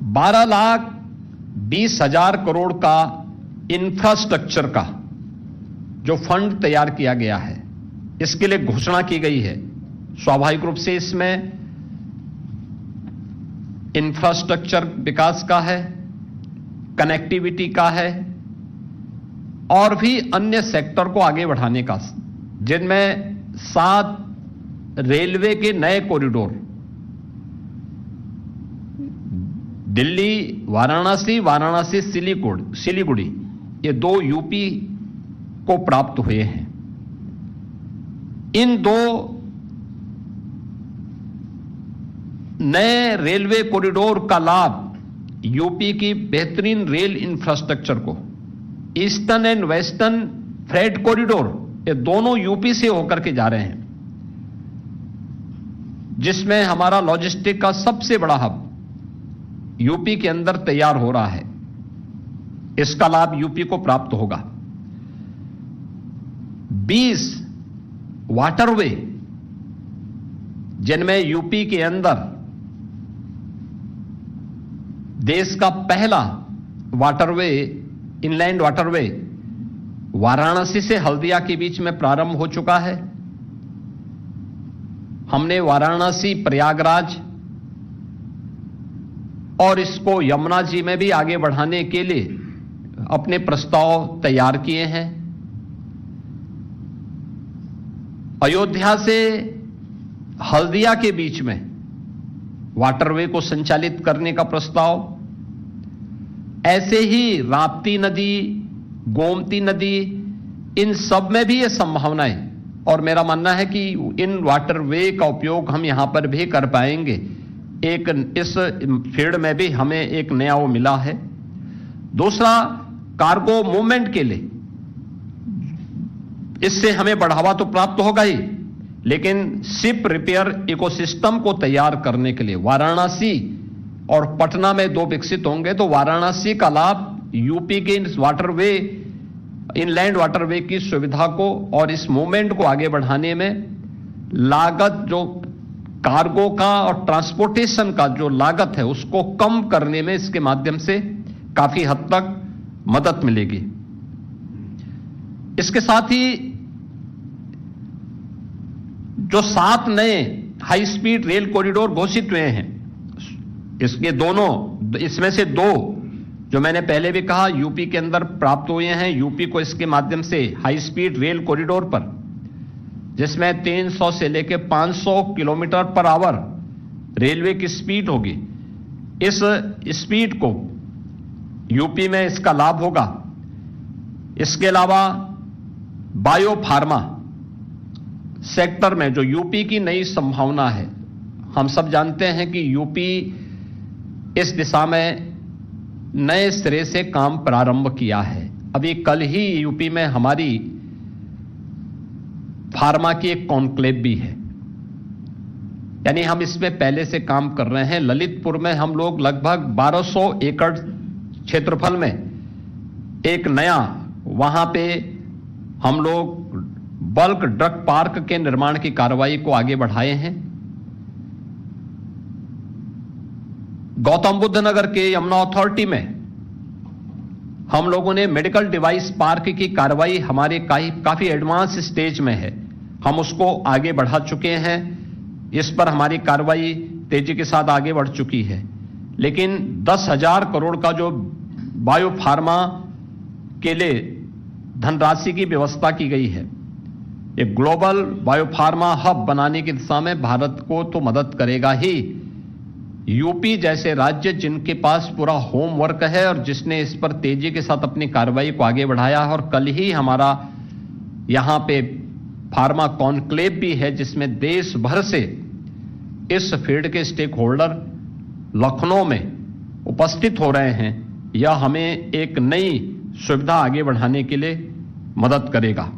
12,20,000 करोड़ का इंफ्रास्ट्रक्चर का जो फंड तैयार किया गया है, इसके लिए घोषणा की गई है। स्वाभाविक रूप से इसमें इंफ्रास्ट्रक्चर विकास का है, कनेक्टिविटी का है और भी अन्य सेक्टर को आगे बढ़ाने का, जिनमें 7 रेलवे के नए कॉरिडोर, दिल्ली वाराणसी, वाराणसी सिलीगुड़ी, ये 2 यूपी को प्राप्त हुए हैं। इन 2 नए रेलवे कॉरिडोर का लाभ यूपी की बेहतरीन रेल इंफ्रास्ट्रक्चर को, eastern and western freight corridor, ये दोनों यूपी से होकर के जा रहे हैं, जिसमें हमारा लॉजिस्टिक का सबसे बड़ा हब यूपी के अंदर तैयार हो रहा है। इसका लाभ यूपी को प्राप्त होगा। 20 वाटरवे, जिनमें यूपी के अंदर देश का पहला वाटरवे, इनलैंड वाटरवे वाराणसी से हल्दिया के बीच में प्रारंभ हो चुका है। हमने वाराणसी, प्रयागराज और इसको यमुना जी में भी आगे बढ़ाने के लिए अपने प्रस्ताव तैयार किए हैं। अयोध्या से हल्दिया के बीच में वाटरवे को संचालित करने का प्रस्ताव, ऐसे ही राप्ती नदी, गोमती नदी, इन सब में भी ये संभावनाएं, और मेरा मानना है कि इन वाटरवे का उपयोग हम यहां पर भी कर पाएंगे। एक इस फील्ड में भी हमें एक नया वो मिला है। दूसरा, कार्गो मूवमेंट के लिए इससे हमें बढ़ावा तो प्राप्त होगा ही, लेकिन शिप रिपेयर इकोसिस्टम को तैयार करने के लिए वाराणसी और पटना में 2 विकसित होंगे, तो वाराणसी का लाभ यूपी के इस वाटरवे, इनलैंड वाटरवे की सुविधा को और इस मूवमेंट को आगे बढ़ाने में लागत, जो कार्गो का और ट्रांसपोर्टेशन का जो लागत है, उसको कम करने में इसके माध्यम से काफी हद तक मदद मिलेगी। इसके साथ ही जो 7 नए हाई स्पीड रेल कॉरिडोर घोषित हुए हैं, इसके दोनों, इसमें से 2 जो मैंने पहले भी कहा यूपी के अंदर प्राप्त हुए हैं। यूपी को इसके माध्यम से हाई स्पीड रेल कॉरिडोर पर, जिसमें 300 से लेकर 500 किलोमीटर पर आवर रेलवे की स्पीड होगी, इस स्पीड को यूपी में इसका लाभ होगा। इसके अलावा बायो फार्मा सेक्टर में जो यूपी की नई संभावना है, हम सब जानते हैं कि यूपी इस दिशा में नए सिरे से काम प्रारंभ किया है। अभी कल ही यूपी में हमारी फार्मा की एक कॉन्क्लेव भी है, यानी हम इसमें पहले से काम कर रहे हैं। ललितपुर में हम लोग लगभग 1200 एकड़ क्षेत्रफल में एक नया, वहां पे हम लोग बल्क ड्रग पार्क के निर्माण की कार्रवाई को आगे बढ़ाए हैं। गौतम बुद्ध नगर के यमुना अथॉरिटी में हम लोगों ने मेडिकल डिवाइस पार्क की कार्रवाई हमारे काफी एडवांस स्टेज में है, हम उसको आगे बढ़ा चुके हैं। इस पर हमारी कार्रवाई तेजी के साथ आगे बढ़ चुकी है। लेकिन 10,000 करोड़ का जो बायो फार्मा के लिए धनराशि की व्यवस्था की गई है, ये ग्लोबल बायोफार्मा हब बनाने की दिशा में भारत को तो मदद करेगा ही। यूपी जैसे राज्य जिनके पास पूरा होमवर्क है और जिसने इस पर तेजी के साथ अपनी कार्रवाई को आगे बढ़ाया है, और कल ही हमारा यहां पे फार्मा कॉन्क्लेव भी है, जिसमें देश भर से इस फील्ड के स्टेक होल्डर लखनऊ में उपस्थित हो रहे हैं। यह हमें एक नई सुविधा आगे बढ़ाने के लिए मदद करेगा।